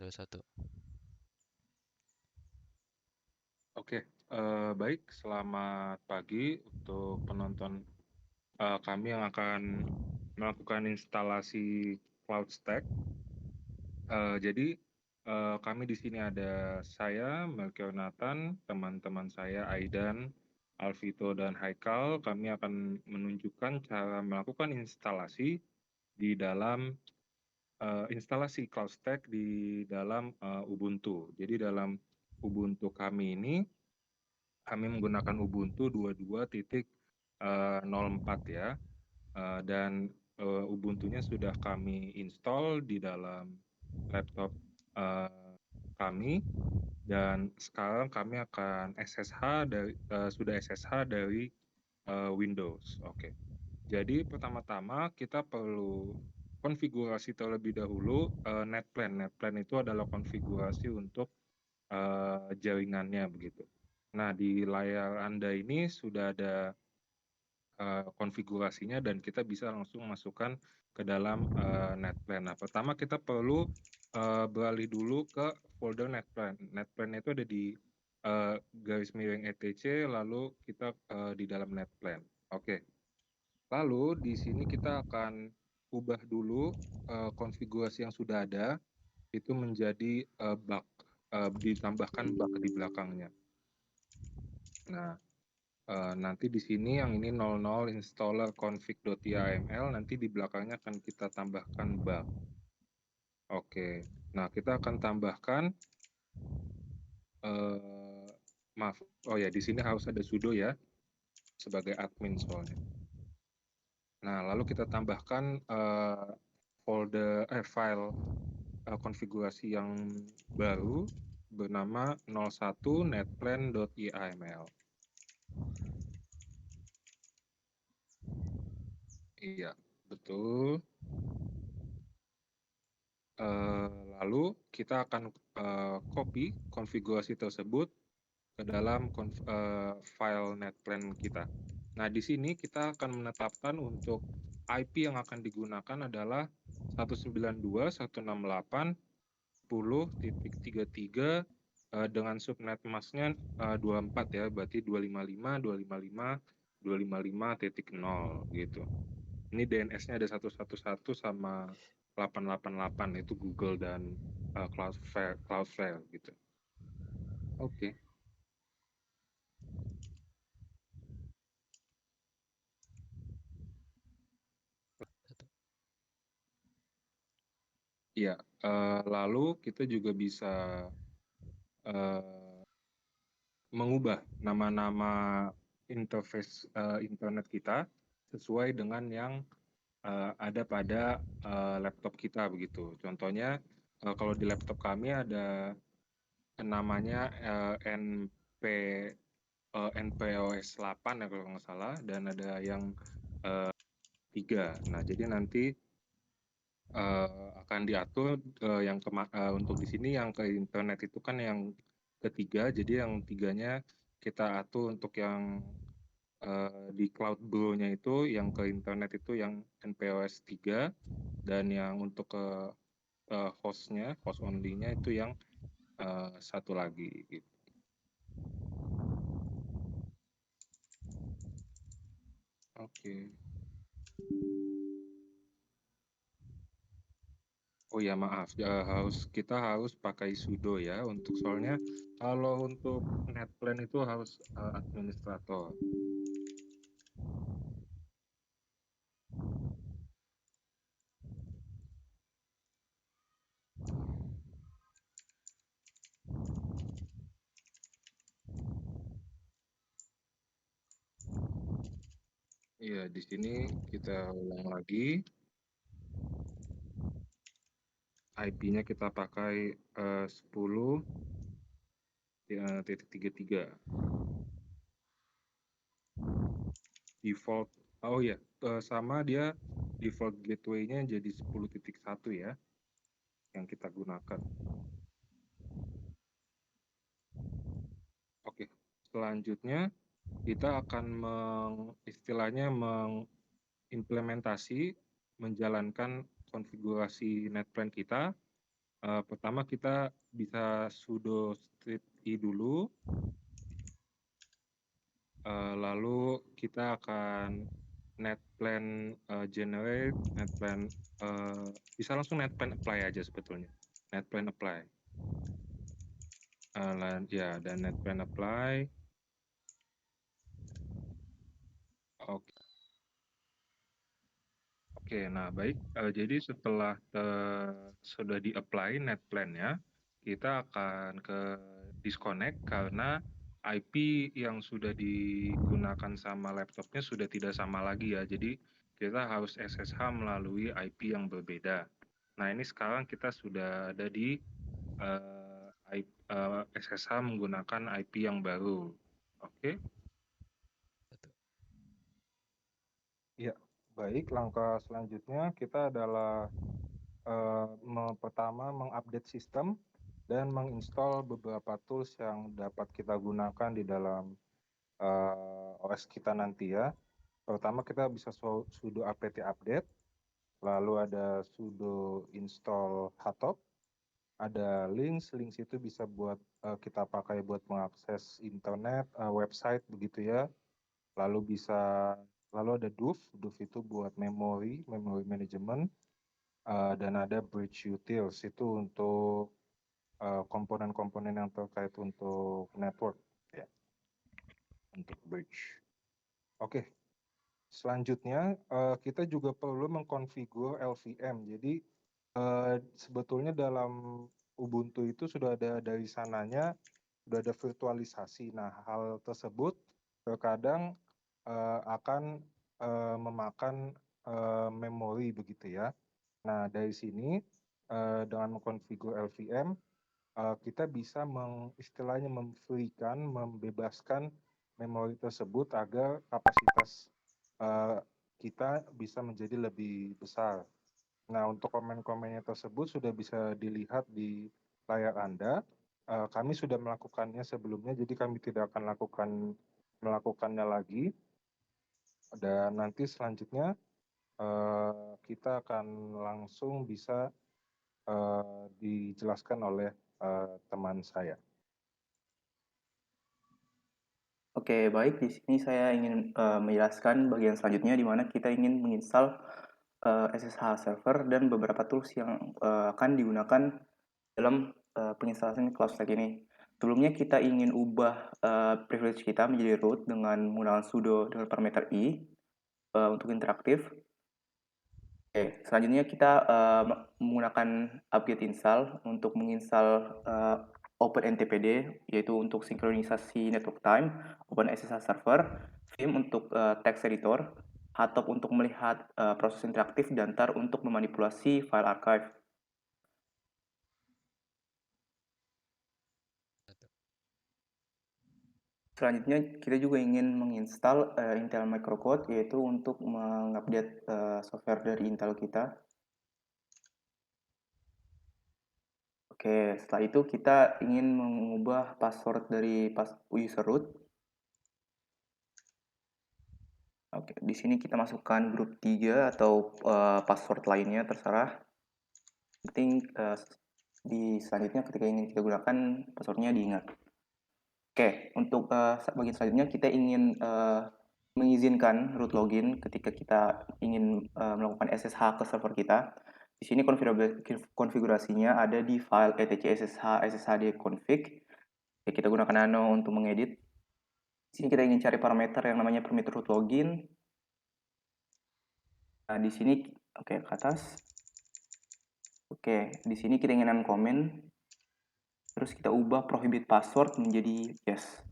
1. Oke, baik. Selamat pagi untuk penonton kami yang akan melakukan instalasi CloudStack. Jadi kami di sini ada saya, Melchior Nathan, teman-teman saya Aidan, Alvito, dan Haikal. Kami akan menunjukkan cara melakukan instalasi di dalam instalasi CloudStack di dalam Ubuntu. Jadi dalam Ubuntu kami ini, kami menggunakan Ubuntu 22.04 ya, dan Ubuntunya sudah kami install di dalam laptop kami, dan sekarang kami akan sudah SSH dari Windows. Oke. Jadi pertama-tama kita perlu konfigurasi terlebih dahulu NetPlan. NetPlan itu adalah konfigurasi untuk jaringannya begitu. Nah, di layar Anda ini sudah ada konfigurasinya dan kita bisa langsung masukkan ke dalam NetPlan. Nah, pertama kita perlu beralih dulu ke folder NetPlan. NetPlan itu ada di garis miring etc, lalu kita di dalam NetPlan. Oke. Lalu di sini kita akan ubah dulu konfigurasi yang sudah ada itu menjadi bug, ditambahkan bug di belakangnya. Nah, nanti di sini yang ini 00 installer config.yml, nanti di belakangnya akan kita tambahkan bug. Oke, nah kita akan tambahkan, maaf, oh ya di sini harus ada sudo ya, sebagai admin soalnya. Nah, lalu kita tambahkan file konfigurasi yang baru bernama 01 netplan.yml. Iya, betul. Lalu kita akan copy konfigurasi tersebut ke dalam file netplan kita. Nah, di sini kita akan menetapkan untuk IP yang akan digunakan adalah 192.168.10.33 dengan subnet masknya 24 ya, berarti 255.255.255.0 gitu. Ini DNS-nya ada 111 sama 888, itu Google dan Cloudflare gitu. Oke. Iya, lalu kita juga bisa mengubah nama-nama interface internet kita sesuai dengan yang ada pada laptop kita begitu. Contohnya kalau di laptop kami ada namanya NPOS 8 ya kalau nggak salah, dan ada yang 3. Nah, jadi nanti akan diatur untuk di sini yang ke internet itu kan yang ketiga, jadi yang tiganya kita atur untuk yang di cloud bro-nya itu, yang ke internet itu yang NPOS 3, dan yang untuk ke host only-nya itu yang satu lagi gitu. Oke. Oh ya maaf, kita harus pakai sudo ya, soalnya kalau untuk NetPlan itu harus administrator. Iya, di sini kita ulang lagi. IP-nya kita pakai 10.33. Default, oh ya, sama dia default gateway-nya jadi 10.1 ya, yang kita gunakan. Oke, selanjutnya kita akan istilahnya mengimplementasi, menjalankan konfigurasi NetPlan kita Pertama kita bisa sudo strip i dulu, lalu kita akan netplan generate, netplan bisa langsung netplan apply aja sebetulnya. Netplan apply. Ya, dan netplan apply. Oke. Oke, nah baik. Jadi setelah sudah di-apply netplan-nya, kita akan ke disconnect karena IP yang sudah digunakan sama laptopnya sudah tidak sama lagi ya. Jadi kita harus SSH melalui IP yang berbeda. Nah ini sekarang kita sudah ada di SSH menggunakan IP yang baru. Oke? Ya, baik. Langkah selanjutnya kita adalah pertama mengupdate sistem dan menginstall beberapa tools yang dapat kita gunakan di dalam OS kita nanti ya. Pertama kita bisa sudo apt update, lalu ada sudo install htop, ada links itu bisa buat kita pakai buat mengakses internet, website begitu ya. Lalu ada doof itu buat memory management, dan ada bridge utils itu untuk komponen-komponen yang terkait untuk network ya, untuk bridge. Oke, selanjutnya kita juga perlu mengkonfigur LVM. Jadi sebetulnya dalam Ubuntu itu sudah ada dari sananya, sudah ada virtualisasi. Nah, hal tersebut terkadang akan memakan memori begitu ya. Nah, dari sini dengan mengkonfigur LVM, kita bisa istilahnya memberikan, membebaskan memori tersebut agar kapasitas kita bisa menjadi lebih besar. Nah, untuk komen-komennya tersebut sudah bisa dilihat di layar Anda. Kami sudah melakukannya sebelumnya, jadi kami tidak akan melakukannya lagi. Dan nanti selanjutnya kita akan langsung bisa dijelaskan oleh teman saya. Oke, baik. Di sini saya ingin menjelaskan bagian selanjutnya di mana kita ingin menginstal SSH server dan beberapa tools yang akan digunakan dalam penginstalan CloudStack ini. Sebelumnya kita ingin ubah privilege kita menjadi root dengan menggunakan sudo dengan parameter i untuk interaktif. Oke, selanjutnya kita menggunakan apt install untuk menginstal OpenNTPD, yaitu untuk sinkronisasi network time, OpenSSH server, Vim untuk text editor, Htop untuk melihat proses interaktif, dan tar untuk memanipulasi file archive. Selanjutnya kita juga ingin menginstal Intel Microcode, yaitu untuk mengupdate software dari Intel kita. Oke, setelah itu kita ingin mengubah password dari user root. Oke, di sini kita masukkan grup 3 atau password lainnya, terserah. Penting di selanjutnya ketika ingin kita gunakan, passwordnya diingat. Oke, untuk bagian selanjutnya kita ingin mengizinkan root login ketika kita ingin melakukan SSH ke server kita. Di sini konfigurasinya ada di file etc sshd config. Ya, kita gunakan nano untuk mengedit. Di sini kita ingin cari parameter yang namanya permit root login. Nah, di sini oke, ke atas. Oke, di sini kita ingin uncomment. Terus kita ubah prohibit password menjadi yes.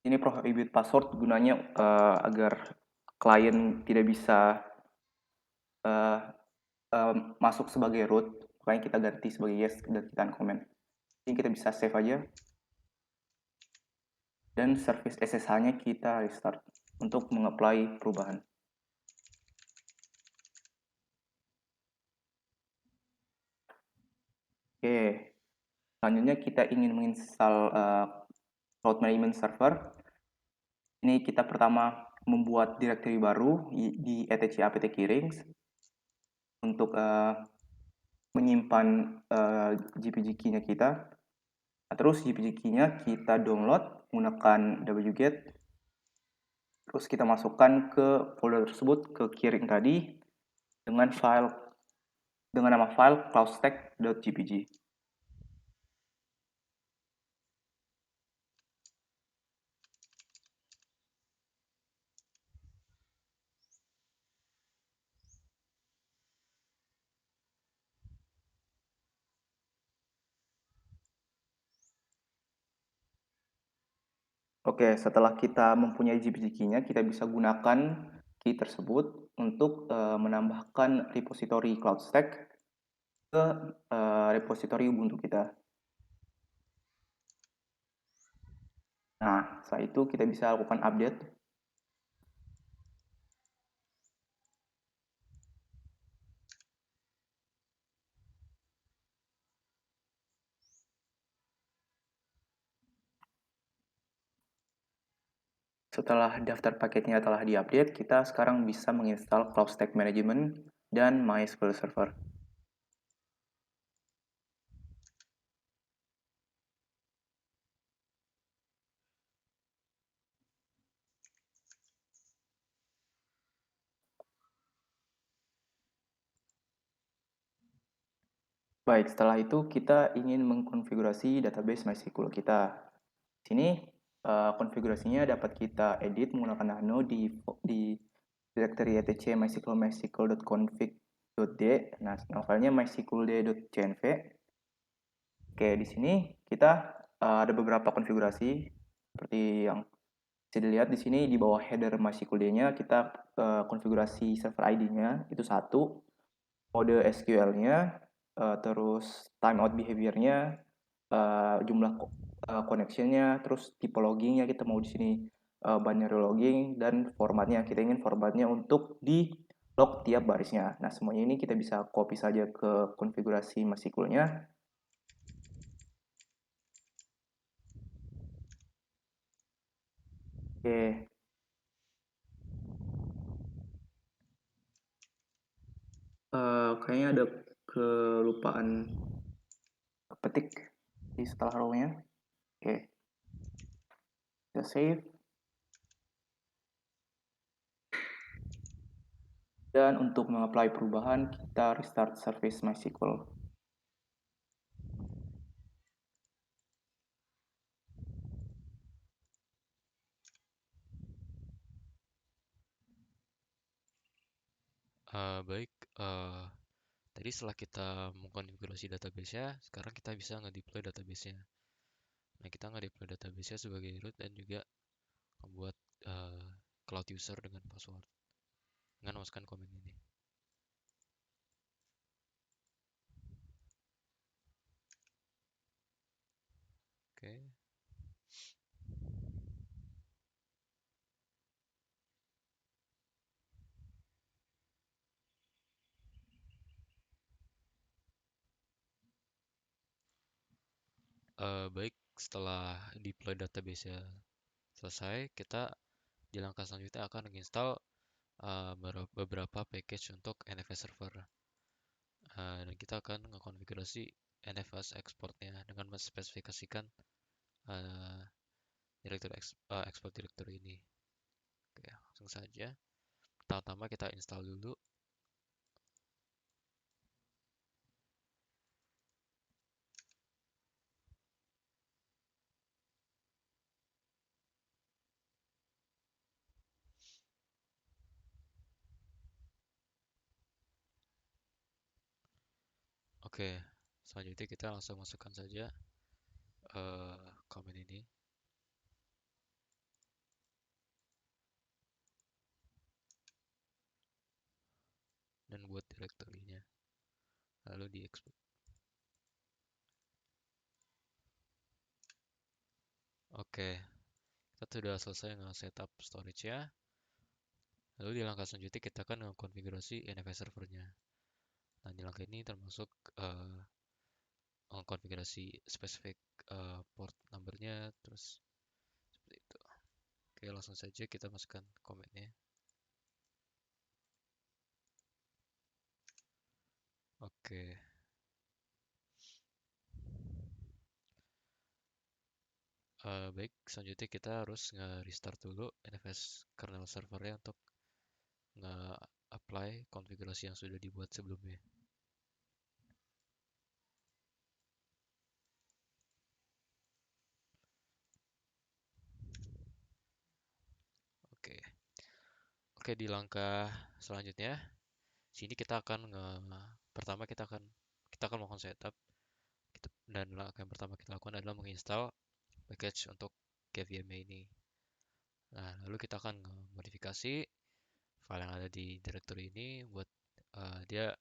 Ini prohibit password gunanya agar klien tidak bisa masuk sebagai root, makanya kita ganti sebagai yes dan kita uncomment. Ini kita bisa save aja. Dan service SSH-nya kita restart untuk mengapply perubahan. Oke, selanjutnya kita ingin menginstal cloud management server. Ini kita pertama membuat directory baru di etc apt keyrings untuk menyimpan GPG key-nya kita. Nah, terus GPG key-nya kita download menggunakan wget. Terus kita masukkan ke folder tersebut, ke keyring tadi dengan nama file cloudstack.jpg. Oke, setelah kita mempunyai GPG key-nya, kita bisa gunakan key tersebut untuk menambahkan repository CloudStack ke repository Ubuntu kita. Nah, setelah itu kita bisa lakukan update. Setelah daftar paketnya telah diupdate, kita sekarang bisa menginstal CloudStack Management dan MySQL Server. Baik, setelah itu kita ingin mengkonfigurasi database MySQL kita. Di sini konfigurasinya dapat kita edit menggunakan nano di directory etc mysql.config.d. Nah, nama filenya mysqld.cnv. Oke, di sini kita ada beberapa konfigurasi seperti yang bisa dilihat di sini di bawah header MySQL-nya kita konfigurasi server ID-nya itu satu, mode SQL-nya, terus timeout behavior-nya, jumlah connection-nya, terus tipologinya kita mau di sini binary logging, dan formatnya kita ingin formatnya untuk di log tiap barisnya. Nah, semuanya ini kita bisa copy saja ke konfigurasi MySQL-nya. Oke, kayaknya ada kelupaan ketik di setelah row-nya. Oke, kita save. Dan untuk mengapply perubahan, kita restart service MySQL. Baik, tadi setelah kita mengkonfigurasi database-nya, sekarang kita bisa nge-deploy database-nya. Nah, kita nge-deploy database-nya sebagai root dan juga membuat cloud user dengan password dengan memasukkan komen ini. Oke. Baik, setelah deploy database-nya selesai, kita di langkah selanjutnya akan menginstal beberapa package untuk NFS server. Dan kita akan ngekonfigurasi NFS exportnya dengan menspesifikasikan export directory ini. Oke, langsung saja. Pertama-tama kita install dulu. Oke, selanjutnya kita langsung masukkan saja komen ini. Dan buat direktorinya. Lalu di export. Oke, kita sudah selesai nge-setup storage-nya. Lalu di langkah selanjutnya kita akan mengkonfigurasi NFS servernya. Nah, di langkah ini termasuk mengkonfigurasi spesifik port numbernya, terus seperti itu. Oke, langsung saja kita masukkan komennya. Oke, Baik, selanjutnya kita harus nge-restart dulu NFS kernel servernya untuk nge-apply konfigurasi yang sudah dibuat sebelumnya. Oke, oke, di langkah selanjutnya, sini kita akan pertama kita akan melakukan setup dan langkah yang pertama kita lakukan adalah menginstal package untuk KVM ini. Nah, lalu kita akan modifikasi file yang ada di directory ini buat dia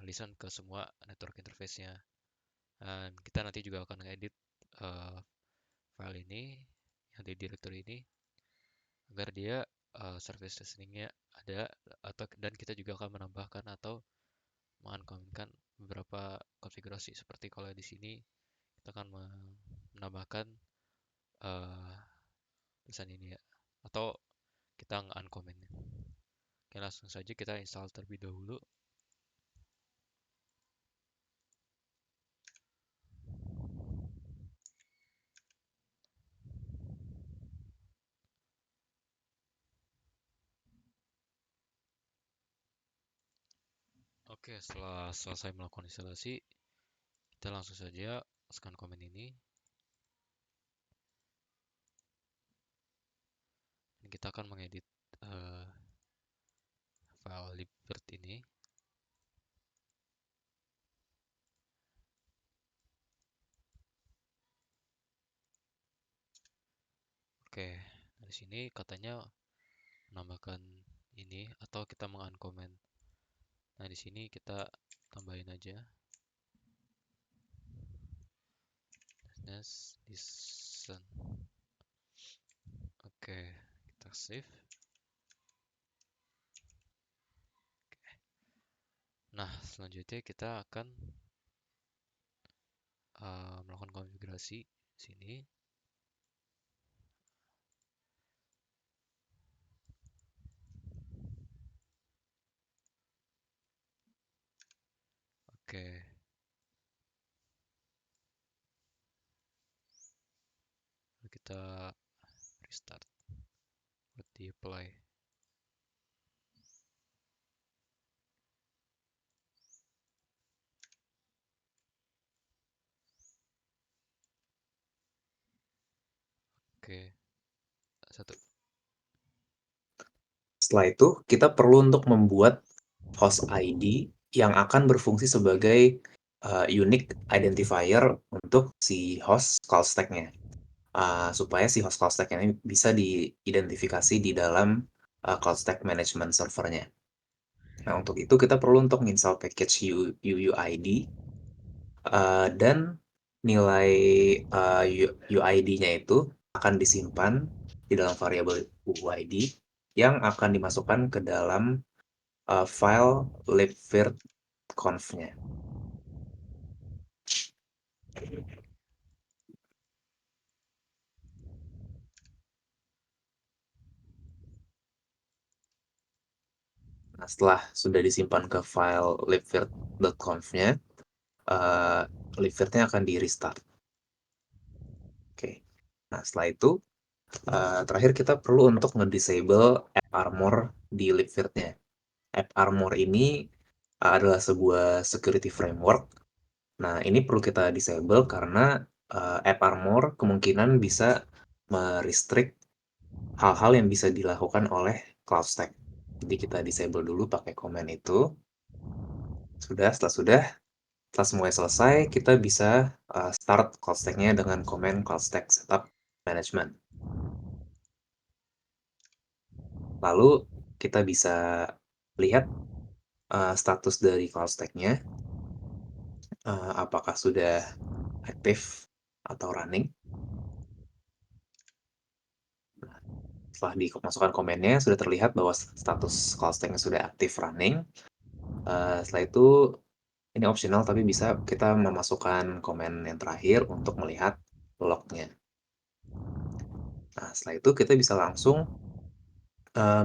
listen ke semua network interface-nya. Dan kita nanti juga akan ngedit file ini yang di directory ini agar dia service listening-nya ada, dan kita juga akan menambahkan atau menguncommit beberapa konfigurasi seperti kalau di sini kita akan menambahkan tulisan ini ya, atau kita nge-uncomment. Oke, langsung saja kita install terlebih dahulu. Oke, setelah selesai melakukan instalasi, kita langsung saja masukkan komen ini. Dan kita akan mengedit file libvirt ini. Oke, dari sini katanya menambahkan ini atau kita menguncomment. Nah, di sini kita tambahin aja listen. Oke, kita save. Nah, selanjutnya kita akan melakukan konfigurasi sini. Oke, lalu kita restart buat di apply. Oke, satu. Setelah itu, kita perlu untuk membuat host ID yang akan berfungsi sebagai unique identifier untuk si host call stack-nya. Supaya si host call stack ini bisa diidentifikasi di dalam call stack management servernya. Nah, untuk itu kita perlu untuk install package UUID dan nilai UID-nya itu akan disimpan di dalam variabel UUID yang akan dimasukkan ke dalam file libvirt.conf-nya. Nah, setelah sudah disimpan ke file libvirt.conf-nya, libvirt-nya akan di-restart. Oke. Nah, setelah itu, terakhir kita perlu untuk nge-disable AppArmor di libvirt-nya. AppArmor ini adalah sebuah security framework. Nah, ini perlu kita disable karena AppArmor kemungkinan bisa merestrict hal-hal yang bisa dilakukan oleh CloudStack. Jadi kita disable dulu pakai command itu. Setelah semuanya selesai, kita bisa start CloudStack-nya dengan command CloudStack setup management. Lalu kita bisa lihat status dari CloudStack-nya, apakah sudah aktif atau running. Setelah dimasukkan komennya, sudah terlihat bahwa status CloudStack-nya sudah aktif running. Setelah itu, ini optional, tapi bisa kita memasukkan komen yang terakhir untuk melihat lognya. Nah, setelah itu kita bisa langsung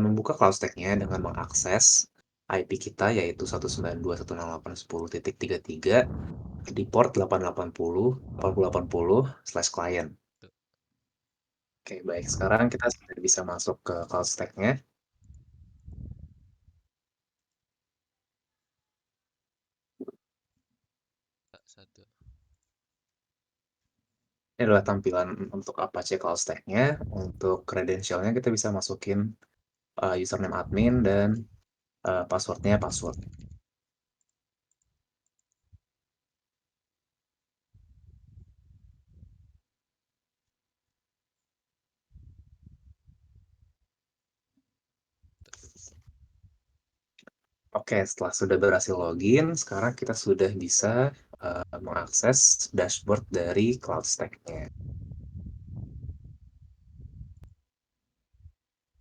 membuka CloudStack-nya dengan mengakses IP kita, yaitu 192.168.10.33 di port 8080/client. Oke, baik. Sekarang kita sudah bisa masuk ke cloud stack-nya. Satu. Ini adalah tampilan untuk Apache Cloud Stack-nya. Untuk credential-nya kita bisa masukin username admin dan password-nya password. Oke, setelah sudah berhasil login, sekarang kita sudah bisa mengakses dashboard dari Cloud Stack-nya.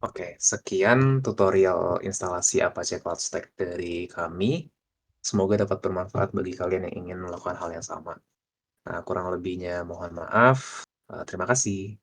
Oke, sekian tutorial instalasi Apache Cloud Stack dari kami. Semoga dapat bermanfaat bagi kalian yang ingin melakukan hal yang sama. Nah, kurang lebihnya mohon maaf. Terima kasih.